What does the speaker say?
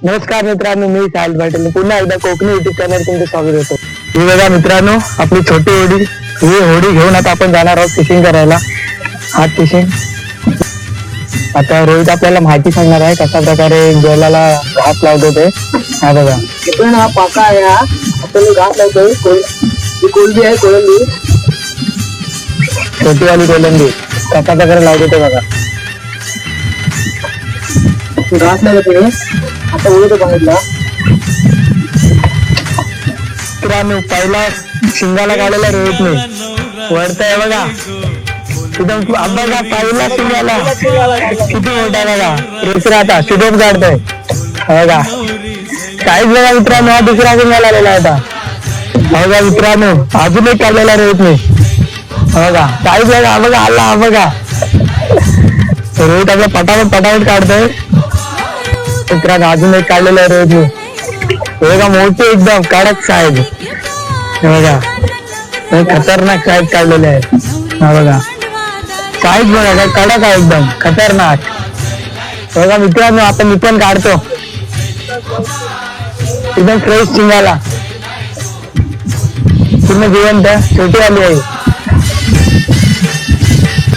नमस्कार मित्रांनो, मी साहिल पाटील पुन्हा एकदा कोकणी युट्यूब चॅनल तुमचं स्वागत होतो. ही बघा मित्रांनो, आपली छोटी होडी, ही होडी घेऊन आता आपण जाणार आहोत फिशिंग करायला. हात फिशिंग. आता रोहित आपल्याला माहिती सांगणार आहे कशा प्रकारे गळाला घास लावतो ते. हा बघा, पण हा पाका आहे, हा आपण घास लावतोय. कोलंबी आहे, कोलंबी छोटीवाली कोलंबी कशा प्रकारे लावतो ते बघा. घास लावतोय. आता उडतो बघितला मित्रांनो, पहिला शिंगाला काढलेला रोहितने वरतय बघा. एकदम बघा, पहिला शिंगाला किती मोठा बघा. दुसरा आता शुभम काढतोय बघा. काहीच बघा मित्रांनो, हा दुसरा शिंगाला आलेला होता बघा. मित्रांनो, अजून एक काढलेला रोहितने बघा. काहीच बघा, बघा आला हा बघा. रोहित आपला पटापट काढतोय. मित्रांनो, अजून एक काढलेला आहे रोहितने बघा. मोठी एकदम कडक साईज बघा. खतरनाक साईज काढलेले आहे हा बघा. साईज बघा काय कडक आहे, एकदम खतरनाक बघा. मित्रांनो, आता मी पण काढतो एकदम फ्रेश शिंगाला, पूर्ण जिवंत छोटी आली आहे.